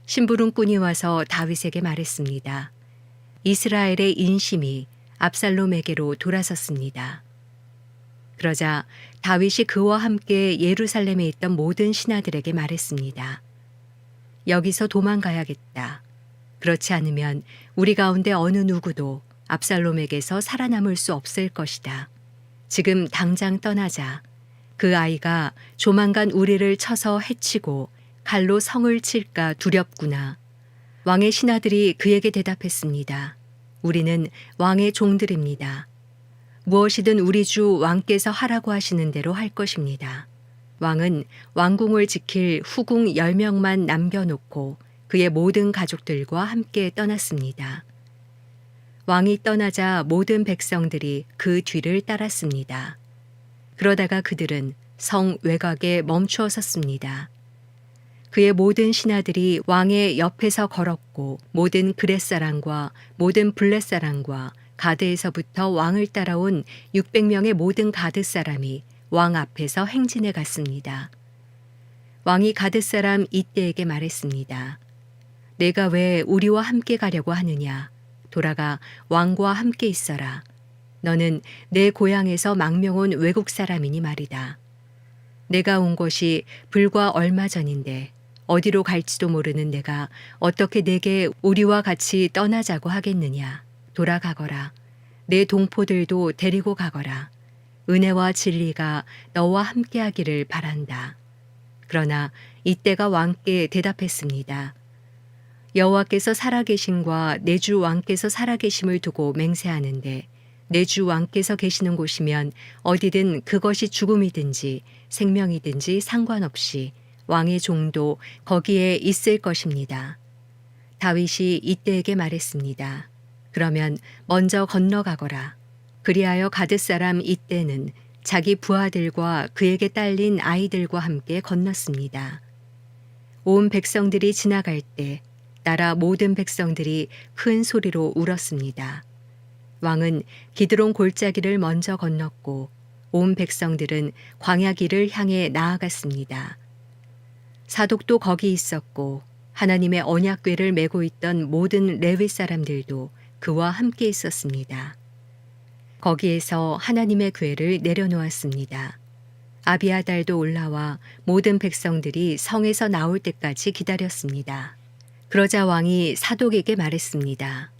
심부름꾼이 와서 다윗에게 말했습니다. 이스라엘의 인심이 압살롬에게로 돌아섰습니다. 그러자 다윗이 그와 함께 예루살렘에 있던 모든 신하들에게 말했습니다. 여기서 도망가야겠다. 그렇지 않으면 우리 가운데 어느 누구도 압살롬에게서 살아남을 수 없을 것이다. 지금 당장 떠나자. 그 아이가 조만간 우리를 쳐서 해치고 칼로 성을 칠까 두렵구나. 왕의 신하들이 그에게 대답했습니다. 우리는 왕의 종들입니다. 무엇이든 우리 주 왕께서 하라고 하시는 대로 할 것입니다. 왕은 왕궁을 지킬 후궁 10명만 남겨놓고 그의 모든 가족들과 함께 떠났습니다. 왕이 떠나자 모든 백성들이 그 뒤를 따랐습니다. 그러다가 그들은 성 외곽에 멈추어 섰습니다. 그의 모든 신하들이 왕의 옆에서 걸었고 모든 그렛 사람과 모든 블렛 사람과 가드에서부터 왕을 따라온 600명의 모든 가드 사람이 왕 앞에서 행진해 갔습니다. 왕이 가드 사람 이때에게 말했습니다. 내가 왜 우리와 함께 가려고 하느냐? 돌아가 왕과 함께 있어라. 너는 내 고향에서 망명 온 외국 사람이니 말이다. 내가 온 것이 불과 얼마 전인데 어디로 갈지도 모르는 내가 어떻게 내게 우리와 같이 떠나자고 하겠느냐. 돌아가거라. 내 동포들도 데리고 가거라. 은혜와 진리가 너와 함께하기를 바란다. 그러나 이때가 왕께 대답했습니다. 여호와께서 살아계심과 내 주 왕께서 살아계심을 두고 맹세하는데 내 주 왕께서 계시는 곳이면 어디든 그것이 죽음이든지 생명이든지 상관없이 왕의 종도 거기에 있을 것입니다. 다윗이 이때에게 말했습니다. 그러면 먼저 건너가거라. 그리하여 가드 사람 이때는 자기 부하들과 그에게 딸린 아이들과 함께 건넜습니다. 온 백성들이 지나갈 때 나라 모든 백성들이 큰 소리로 울었습니다. 왕은 기드론 골짜기를 먼저 건넜고 온 백성들은 광야 길을 향해 나아갔습니다. 사독도 거기 있었고 하나님의 언약궤를 메고 있던 모든 레위 사람들도 그와 함께 있었습니다. 거기에서 하나님의 궤를 내려놓았습니다. 아비아달도 올라와 모든 백성들이 성에서 나올 때까지 기다렸습니다. 그러자 왕이 사독에게 말했습니다.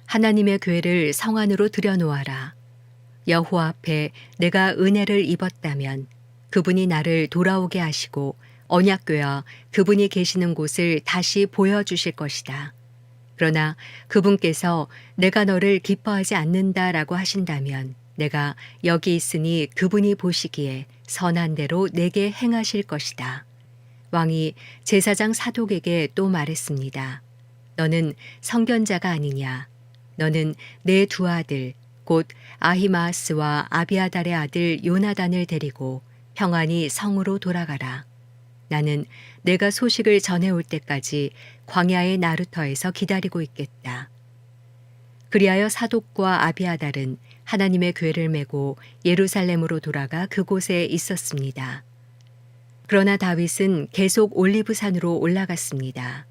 하나님의 궤를 성 안으로 들여놓아라. 여호와 앞에 내가 은혜를 입었다면 그분이 나를 돌아오게 하시고 언약궤와 그분이 계시는 곳을 다시 보여주실 것이다. 그러나 그분께서 내가 너를 기뻐하지 않는다라고 하신다면 내가 여기 있으니 그분이 보시기에 선한 대로 내게 행하실 것이다. 왕이 제사장 사독에게 또 말했습니다. 너는 성견자가 아니냐? 너는 내 두 아들 곧 아히마아스와 아비아달의 아들 요나단을 데리고 평안히 성으로 돌아가라. 나는 내가 소식을 전해올 때까지 광야의 나루터에서 기다리고 있겠다. 그리하여 사독과 아비아달은 하나님의 궤를 메고 예루살렘으로 돌아가 그곳에 있었습니다. 그러나 다윗은 계속 올리브산으로 올라갔습니다.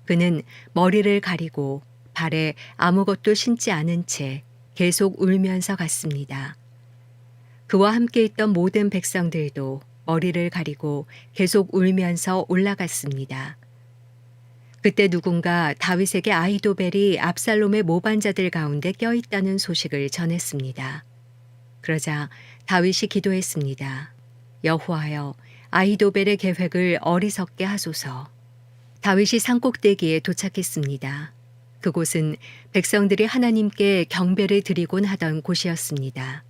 그는 머리를 가리고 발에 아무것도 신지 않은 채 계속 울면서 갔습니다. 그와 함께 있던 모든 백성들도 머리를 가리고 계속 울면서 올라갔습니다. 그때 누군가 다윗에게 아히도벨이 압살롬의 모반자들 가운데 껴있다는 소식을 전했습니다. 그러자 다윗이 기도했습니다. 여호와여, 아히도벨의 계획을 어리석게 하소서. 다윗이 산꼭대기에 도착했습니다. 그곳은 백성들이 하나님께 경배를 드리곤 하던 곳이었습니다.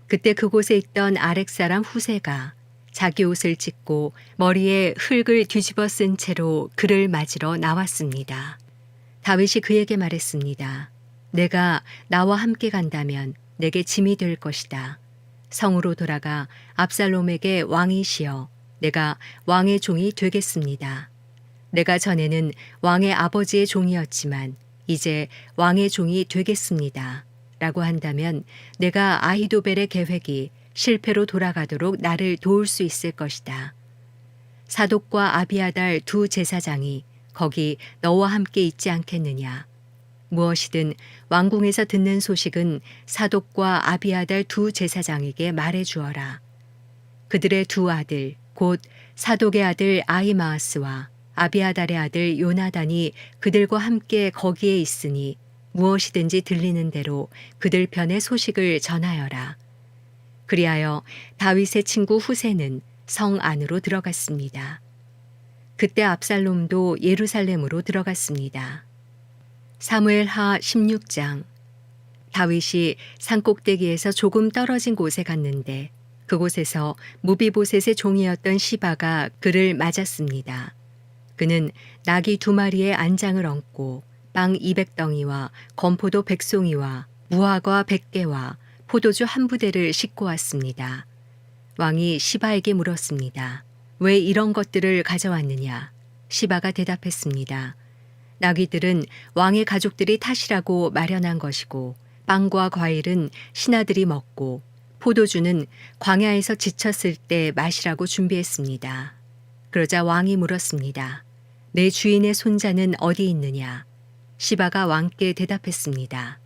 그때 그곳에 있던 아렉 사람 후세가 자기 옷을 찢고 머리에 흙을 뒤집어 쓴 채로 그를 맞으러 나왔습니다. 다윗이 그에게 말했습니다. 내가 나와 함께 간다면 내게 짐이 될 것이다. 성으로 돌아가 압살롬에게 왕이시여 내가 왕의 종이 되겠습니다. 내가 전에는 왕의 아버지의 종이었지만 이제 왕의 종이 되겠습니다. 라고 한다면 내가 아히도벨의 계획이 실패로 돌아가도록 나를 도울 수 있을 것이다. 사독과 아비아달 두 제사장이 거기 너와 함께 있지 않겠느냐. 무엇이든 왕궁에서 듣는 소식은 사독과 아비아달 두 제사장에게 말해 주어라. 그들의 두 아들 곧 사독의 아들 아히마아스와 아비아달의 아들 요나단이 그들과 함께 거기에 있으니 무엇이든지 들리는 대로 그들 편의 소식을 전하여라. 그리하여 다윗의 친구 후세는 성 안으로 들어갔습니다. 그때 압살롬도 예루살렘으로 들어갔습니다. 사무엘하 16장. 다윗이 산꼭대기에서 조금 떨어진 곳에 갔는데 그곳에서 무비보셋의 종이었던 시바가 그를 맞았습니다. 그는 나귀 2마리의 안장을 얹고 빵 200덩이와 건포도 100송이와 무화과 100개와 포도주 1부대를 싣고 왔습니다. 왕이 시바에게 물었습니다. 왜 이런 것들을 가져왔느냐? 시바가 대답했습니다. 나귀들은 왕의 가족들이 타시라고 마련한 것이고 빵과 과일은 신하들이 먹고 포도주는 광야에서 지쳤을 때 마시라고 준비했습니다. 그러자 왕이 물었습니다. 내 주인의 손자는 어디 있느냐? 시바가 왕께 대답했습니다.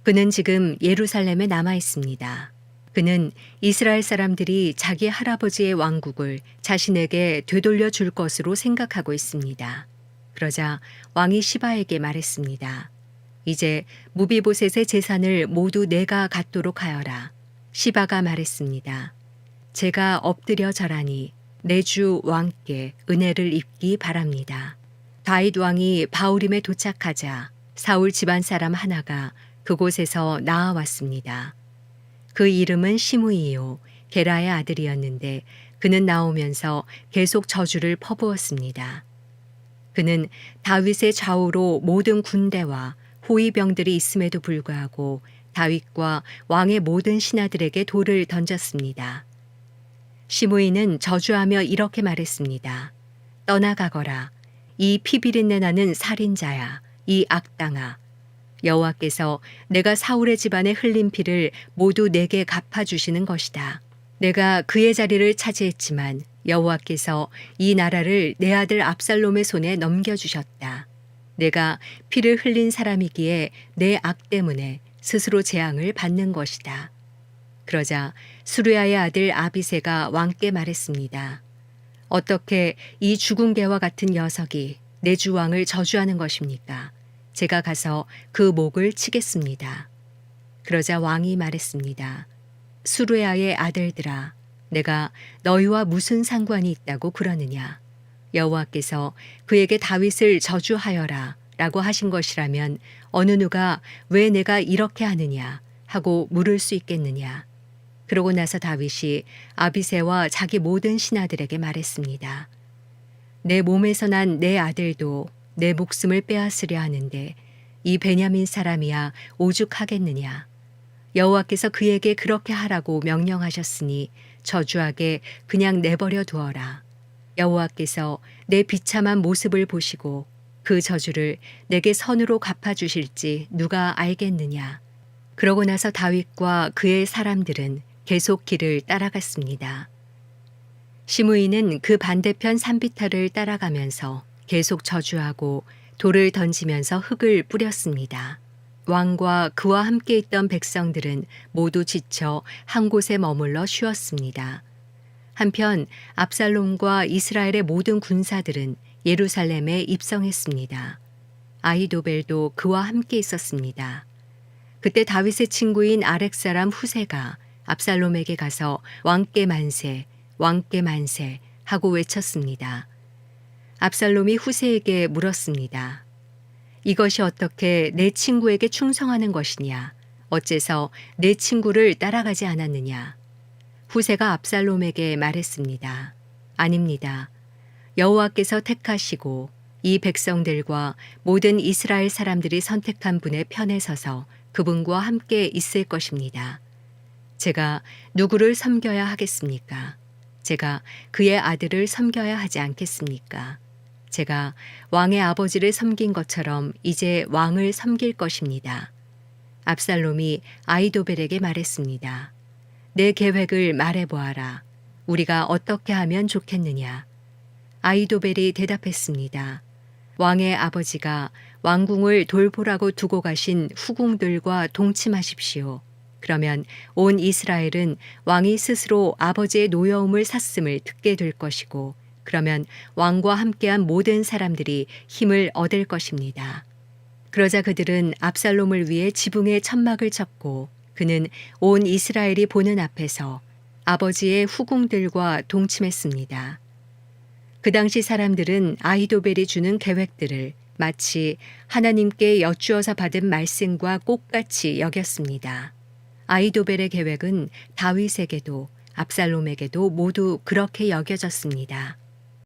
그는 지금 예루살렘에 남아 있습니다. 그는 이스라엘 사람들이 자기 할아버지의 왕국을 자신에게 되돌려 줄 것으로 생각하고 있습니다. 그러자 왕이 시바에게 말했습니다. 이제 무비보셋의 재산을 모두 내가 갖도록 하여라. 시바가 말했습니다. 제가 엎드려 절하니 내 주 왕께 은혜를 입기 바랍니다. 다윗 왕이 바울임에 도착하자 사울 집안 사람 하나가 그곳에서 나아왔습니다. 그 이름은 시므이요 게라의 아들이었는데 그는 나오면서 계속 저주를 퍼부었습니다. 그는 다윗의 좌우로 모든 군대와 호위병들이 있음에도 불구하고 다윗과 왕의 모든 신하들에게 돌을 던졌습니다. 시므이는 저주하며 이렇게 말했습니다. 떠나가거라. 이 피비린내 나는 살인자야. 이 악당아. 여호와께서 내가 사울의 집안에 흘린 피를 모두 내게 갚아주시는 것이다. 내가 그의 자리를 차지했지만 여호와께서 이 나라를 내 아들 압살롬의 손에 넘겨주셨다. 내가 피를 흘린 사람이기에 내 악 때문에 스스로 재앙을 받는 것이다. 그러자 수르야의 아들 아비새가 왕께 말했습니다. 어떻게 이 죽은 개와 같은 녀석이 내 주 왕을 저주하는 것입니까? 제가 가서 그 목을 치겠습니다. 그러자 왕이 말했습니다. 수르야의 아들들아, 내가 너희와 무슨 상관이 있다고 그러느냐? 여호와께서 그에게 다윗을 저주하여라 라고 하신 것이라면 어느 누가 왜 내가 이렇게 하느냐 하고 물을 수 있겠느냐. 그러고 나서 다윗이 아비새와 자기 모든 신하들에게 말했습니다. 내 몸에서 난 내 아들도 내 목숨을 빼앗으려 하는데 이 베냐민 사람이야 오죽하겠느냐. 여호와께서 그에게 그렇게 하라고 명령하셨으니 저주하게 그냥 내버려 두어라. 여호와께서 내 비참한 모습을 보시고 그 저주를 내게 선으로 갚아주실지 누가 알겠느냐. 그러고 나서 다윗과 그의 사람들은 계속 길을 따라갔습니다. 시므이는 그 반대편 산비탈을 따라가면서 계속 저주하고 돌을 던지면서 흙을 뿌렸습니다. 왕과 그와 함께 있던 백성들은 모두 지쳐 한 곳에 머물러 쉬었습니다. 한편 압살롬과 이스라엘의 모든 군사들은 예루살렘에 입성했습니다. 아히도벨도 그와 함께 있었습니다. 그때 다윗의 친구인 아렉 사람 후세가 압살롬에게 가서 왕께 만세, 왕께 만세 하고 외쳤습니다. 압살롬이 후세에게 물었습니다. 이것이 어떻게 내 친구에게 충성하는 것이냐? 어째서 내 친구를 따라가지 않았느냐? 후세가 압살롬에게 말했습니다. 아닙니다. 여호와께서 택하시고 이 백성들과 모든 이스라엘 사람들이 선택한 분의 편에 서서 그분과 함께 있을 것입니다. 제가 누구를 섬겨야 하겠습니까? 제가 그의 아들을 섬겨야 하지 않겠습니까? 제가 왕의 아버지를 섬긴 것처럼 이제 왕을 섬길 것입니다. 압살롬이 아히도벨에게 말했습니다. 내 계획을 말해보아라. 우리가 어떻게 하면 좋겠느냐? 아히도벨이 대답했습니다. 왕의 아버지가 왕궁을 돌보라고 두고 가신 후궁들과 동침하십시오. 그러면 온 이스라엘은 왕이 스스로 아버지의 노여움을 샀음을 듣게 될 것이고, 그러면 왕과 함께한 모든 사람들이 힘을 얻을 것입니다. 그러자 그들은 압살롬을 위해 지붕에 천막을 쳤고, 그는 온 이스라엘이 보는 앞에서 아버지의 후궁들과 동침했습니다. 그 당시 사람들은 아히도벨이 주는 계획들을 마치 하나님께 여쭈어서 받은 말씀과 똑같이 여겼습니다. 아히도벨의 계획은 다윗에게도 압살롬에게도 모두 그렇게 여겨졌습니다.